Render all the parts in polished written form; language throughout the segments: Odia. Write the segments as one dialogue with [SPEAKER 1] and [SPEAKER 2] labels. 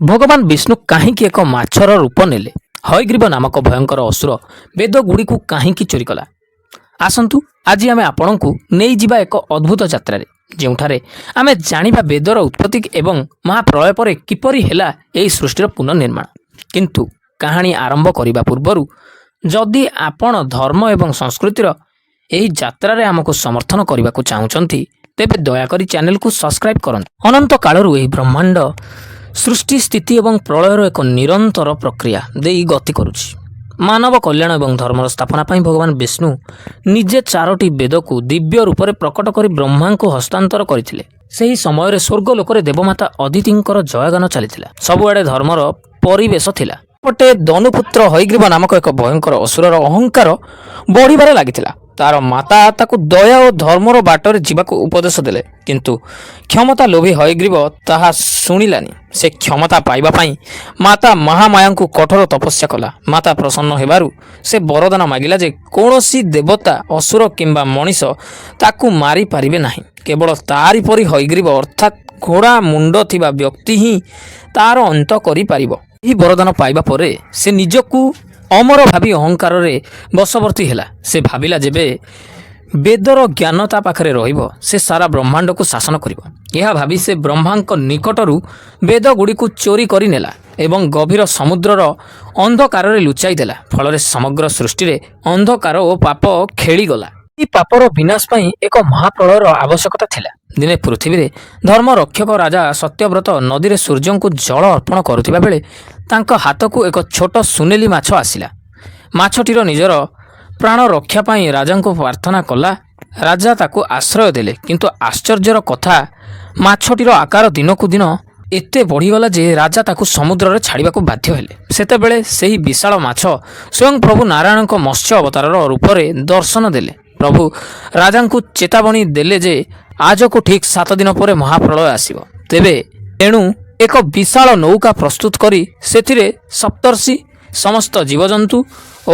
[SPEAKER 1] ଭଗବାନ ବିଷ୍ଣୁ କାହିଁକି ଏକ ମାଛର ରୂପ ନେଲେ? ହୟଗ୍ରୀବ ନାମକ ଭୟଙ୍କର ଅସୁର ବେଦଗୁଡ଼ିକୁ କାହିଁକି ଚୋରି କଲା? ଆସନ୍ତୁ ଆଜି ଆମେ ଆପଣଙ୍କୁ ନେଇଯିବା ଏକ ଅଦ୍ଭୁତ ଯାତ୍ରାରେ, ଯେଉଁଠାରେ ଆମେ ଜାଣିବା ବେଦର ଉତ୍ପତ୍ତି ଏବଂ ମହାପ୍ରଳୟ ପରେ କିପରି ହେଲା ଏହି ସୃଷ୍ଟିର ପୁନର୍ନିର୍ମାଣ। କିନ୍ତୁ କାହାଣୀ ଆରମ୍ଭ କରିବା ପୂର୍ବରୁ ଯଦି ଆପଣ ଧର୍ମ ଏବଂ ସଂସ୍କୃତିର ଏହି ଯାତ୍ରାରେ ଆମକୁ ସମର୍ଥନ କରିବାକୁ ଚାହୁଁଛନ୍ତି, ତେବେ ଦୟାକରି ଚ୍ୟାନେଲକୁ ସବସ୍କ୍ରାଇବ୍ କରନ୍ତୁ। ଅନନ୍ତ କାଳରୁ ଏହି ବ୍ରହ୍ମାଣ୍ଡ ସୃଷ୍ଟି ସ୍ଥିତି ଏବଂ ପ୍ରଳୟର ଏକ ନିରନ୍ତର ପ୍ରକ୍ରିୟା ଦେଇ ଗତି କରୁଛି। ମାନବ କଲ୍ୟାଣ ଏବଂ ଧର୍ମର ସ୍ଥାପନା ପାଇଁ ଭଗବାନ ବିଷ୍ଣୁ ନିଜେ 4ଟି ବେଦକୁ ଦିବ୍ୟ ରୂପରେ ପ୍ରକଟ କରି ବ୍ରହ୍ମାଙ୍କୁ ହସ୍ତାନ୍ତର କରିଥିଲେ। ସେହି ସମୟରେ ସ୍ୱର୍ଗ ଲୋକରେ ଦେବମାତା ଅଦିତିଙ୍କର ଜୟଗାନ ଚାଲିଥିଲା। ସବୁଆଡ଼େ ଧର୍ମର ପରିବେଶ ଥିଲା। ଗୋଟେ ଧନୁପୁତ୍ର ହୟଗ୍ରୀବ ନାମକ ଏକ ଭୟଙ୍କର ଅସୁରର ଅହଙ୍କାର ବଢ଼ିବାରେ ଲାଗିଥିଲା। ତାର ମାତା ତାକୁ ଦୟା ଓ ଧର୍ମର ବାଟରେ ଯିବାକୁ ଉପଦେଶ ଦେଲେ, କିନ୍ତୁ କ୍ଷମତା ଲୋଭୀ ହୟଗ୍ରୀବ ତାହା ଶୁଣିଲାନି। ସେ କ୍ଷମତା ପାଇବା ପାଇଁ ମାତା ମହାମାୟାଙ୍କୁ କଠୋର ତପସ୍ୟା କଲା। ମାତା ପ୍ରସନ୍ନ ହେବାରୁ ସେ ବରଦାନ ମାଗିଲା ଯେ କୌଣସି ଦେବତା, ଅସୁର କିମ୍ବା ମଣିଷ ତାକୁ ମାରିପାରିବେ ନାହିଁ। କେବଳ ତାରି ପରି ହୟଗ୍ରୀବ ଅର୍ଥାତ୍ ଘୋଡ଼ା ମୁଣ୍ଡ ଥିବା ବ୍ୟକ୍ତି ହିଁ ତାର ଅନ୍ତ କରିପାରିବ। ଏହି ବରଦାନ ପାଇବା ପରେ ସେ ନିଜକୁ ଅମର ଭାବି ଅହଙ୍କାରରେ ବଶବର୍ତ୍ତୀ ହେଲା। ସେ ଭାବିଲା ଯେବେ ବେଦର ଜ୍ଞାନ ତା ପାଖରେ ରହିବ, ସେ ସାରା ବ୍ରହ୍ମାଣ୍ଡକୁ ଶାସନ କରିବ। ଏହା ଭାବି ସେ ବ୍ରହ୍ମାଙ୍କ ନିକଟରୁ ବେଦଗୁଡ଼ିକୁ ଚୋରି କରି ନେଲା ଏବଂ ଗଭୀର ସମୁଦ୍ରର ଅନ୍ଧକାରରେ ଲୁଚାଇ ଦେଲା। ଫଳରେ ସମଗ୍ର ସୃଷ୍ଟିରେ ଅନ୍ଧକାର ଓ ପାପ ଖେଳିଗଲା। ଏହି ପାପର ବିନାଶ ପାଇଁ ଏକ ମହାପ୍ରଳୟର ଆବଶ୍ୟକତା ଥିଲା। ଦିନେ ପୃଥିବୀରେ ଧର୍ମ ରକ୍ଷକ ରାଜା ସତ୍ୟବ୍ରତ ନଦୀରେ ସୂର୍ଯ୍ୟଙ୍କୁ ଜଳ ଅର୍ପଣ କରୁଥିବା ବେଳେ ତାଙ୍କ ହାତକୁ ଏକ ଛୋଟ ସୁନେଲି ମାଛ ଆସିଲା। ମାଛଟିର ନିଜର ପ୍ରାଣ ରକ୍ଷା ପାଇଁ ରାଜାଙ୍କୁ ପ୍ରାର୍ଥନା କଲା। ରାଜା ତାକୁ ଆଶ୍ରୟ ଦେଲେ, କିନ୍ତୁ ଆଶ୍ଚର୍ଯ୍ୟର କଥା, ମାଛଟିର ଆକାର ଦିନକୁ ଦିନ ଏତେ ବଢ଼ିଗଲା ଯେ ରାଜା ତାକୁ ସମୁଦ୍ରରେ ଛାଡ଼ିବାକୁ ବାଧ୍ୟ ହେଲେ। ସେତେବେଳେ ସେହି ବିଶାଳ ମାଛ ସ୍ୱୟଂ ପ୍ରଭୁ ନାରାୟଣଙ୍କ ମତ୍ସ୍ୟ ଅବତାରର ରୂପରେ ଦର୍ଶନ ଦେଲେ। ପ୍ରଭୁ ରାଜାଙ୍କୁ ଚେତାବନୀ ଦେଲେ ଯେ ଆଜକୁ ଠିକ୍ 7 ଦିନ ପରେ ମହାପ୍ରଳୟ ଆସିବ। ତେବେ ତେଣୁ ଏକ ବିଶାଳ ନୌକା ପ୍ରସ୍ତୁତ କରି ସେଥିରେ ସପ୍ତର୍ଷି, ସମସ୍ତ ଜୀବଜନ୍ତୁ,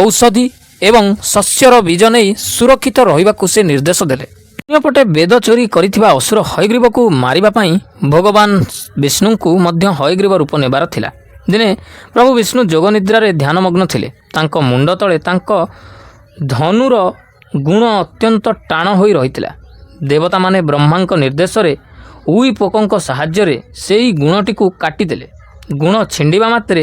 [SPEAKER 1] ଔଷଧି ଏବଂ ଶସ୍ୟର ବୀଜ ନେଇ ସୁରକ୍ଷିତ ରହିବାକୁ ସେ ନିର୍ଦ୍ଦେଶ ଦେଲେ। ଅନ୍ୟପଟେ ବେଦ ଚୋରି କରିଥିବା ଅସୁର ହୟଗ୍ରୀବକୁ ମାରିବା ପାଇଁ ଭଗବାନ ବିଷ୍ଣୁଙ୍କୁ ମଧ୍ୟ ହୟଗ୍ରୀବ ରୂପ ନେବାର ଥିଲା। ଦିନେ ପ୍ରଭୁ ବିଷ୍ଣୁ ଯୋଗନିଦ୍ରାରେ ଧ୍ୟାନମଗ୍ନ ଥିଲେ। ତାଙ୍କ ମୁଣ୍ଡ ତଳେ ତାଙ୍କ ଧନୁର ଗୁଣ ଅତ୍ୟନ୍ତ ଟାଣ ହୋଇ ରହିଥିଲା। ଦେବତାମାନେ ବ୍ରହ୍ମାଙ୍କ ନିର୍ଦ୍ଦେଶରେ ଉଇ ପୋକଙ୍କ ସାହାଯ୍ୟରେ ସେହି ଗୁଣଟିକୁ କାଟିଦେଲେ। ଗୁଣ ଛିଣ୍ଡିବା ମାତ୍ରେ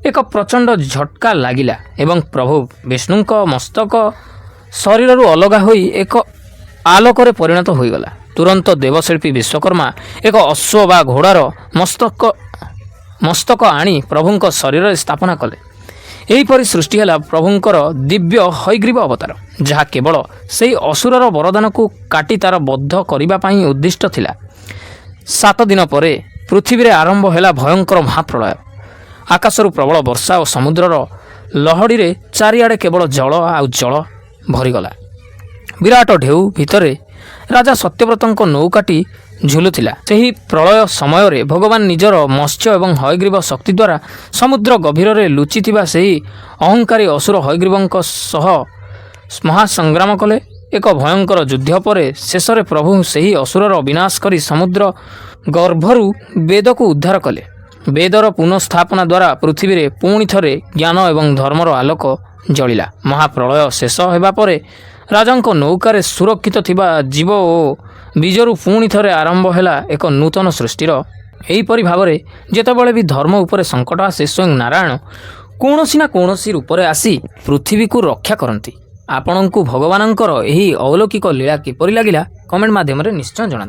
[SPEAKER 1] ଏକ ପ୍ରଚଣ୍ଡ ଝଟକା ଲାଗିଲା ଏବଂ ପ୍ରଭୁ ବିଷ୍ଣୁଙ୍କ ମସ୍ତକ ଶରୀରରୁ ଅଲଗା ହୋଇ ଏକ ଆଲୋକରେ ପରିଣତ ହୋଇଗଲା। ତୁରନ୍ତ ଦେବଶିଳ୍ପୀ ବିଶ୍ୱକର୍ମା ଏକ ଅଶ୍ୱ ବା ଘୋଡ଼ାର ମସ୍ତକ ଆଣି ପ୍ରଭୁଙ୍କ ଶରୀରରେ ସ୍ଥାପନା କଲେ। ଏହିପରି ସୃଷ୍ଟି ହେଲା ପ୍ରଭୁଙ୍କର ଦିବ୍ୟ ହୟଗ୍ରୀବ ଅବତାର, ଯାହା କେବଳ ସେହି ଅସୁରର ବରଦାନକୁ କାଟି ତାର ବଦ୍ଧ କରିବା ପାଇଁ ଉଦ୍ଦିଷ୍ଟ ଥିଲା। 7 ଦିନ ପରେ ପୃଥିବୀରେ ଆରମ୍ଭ ହେଲା ଭୟଙ୍କର ମହାପ୍ରଳୟ। ଆକାଶରୁ ପ୍ରବଳ ବର୍ଷା ଓ ସମୁଦ୍ରର ଲହଡ଼ିରେ ଚାରିଆଡ଼େ କେବଳ ଜଳ ଆଉ ଜଳ ଭରିଗଲା। ବିରାଟ ଢେଉ ଭିତରେ ରାଜା ସତ୍ୟବ୍ରତଙ୍କ ନୌକାଟି ଝୁଲୁଥିଲା। ସେହି ପ୍ରଳୟ ସମୟରେ ଭଗବାନ ନିଜର ମତ୍ସ୍ୟ ଏବଂ ହୟଗ୍ରୀବ ଶକ୍ତି ଦ୍ୱାରା ସମୁଦ୍ର ଗଭୀରରେ ଲୁଚିଥିବା ସେହି ଅହଙ୍କାରୀ ଅସୁର ହୟଗ୍ରୀବଙ୍କ ସହ ମହାସଂଗ୍ରାମ କଲେ। ଏକ ଭୟଙ୍କର ଯୁଦ୍ଧ ପରେ ଶେଷରେ ପ୍ରଭୁ ସେହି ଅସୁରର ବିନାଶ କରି ସମୁଦ୍ର ଗର୍ଭରୁ ବେଦକୁ ଉଦ୍ଧାର କଲେ। ବେଦର ପୁନଃସ୍ଥାପନା ଦ୍ୱାରା ପୃଥିବୀରେ ପୁଣି ଥରେ ଜ୍ଞାନ ଏବଂ ଧର୍ମର ଆଲୋକ ଜଳିଲା। ମହାପ୍ରଳୟ ଶେଷ ହେବା ପରେ ରାଜାଙ୍କ ନୌକାରେ ସୁରକ୍ଷିତ ଥିବା ଜୀବ ଓ ବୀଜରୁ ପୁଣି ଥରେ ଆରମ୍ଭ ହେଲା ଏକ ନୂତନ ସୃଷ୍ଟିର। ଏହିପରି ଭାବରେ ଯେତେବେଳେ ବି ଧର୍ମ ଉପରେ ସଙ୍କଟ ଆସେ, ସ୍ୱୟଂ ନାରାୟଣ କୌଣସି ନା କୌଣସି ରୂପରେ ଆସି ପୃଥିବୀକୁ ରକ୍ଷା କରନ୍ତି। ଆପଣଙ୍କୁ ଭଗବାନଙ୍କର ଏହି ଅଲୌକିକ ଲୀଳା କିପରି ଲାଗିଲା, କମେଣ୍ଟ ମାଧ୍ୟମରେ ନିଶ୍ଚୟ ଜଣାନ୍ତୁ।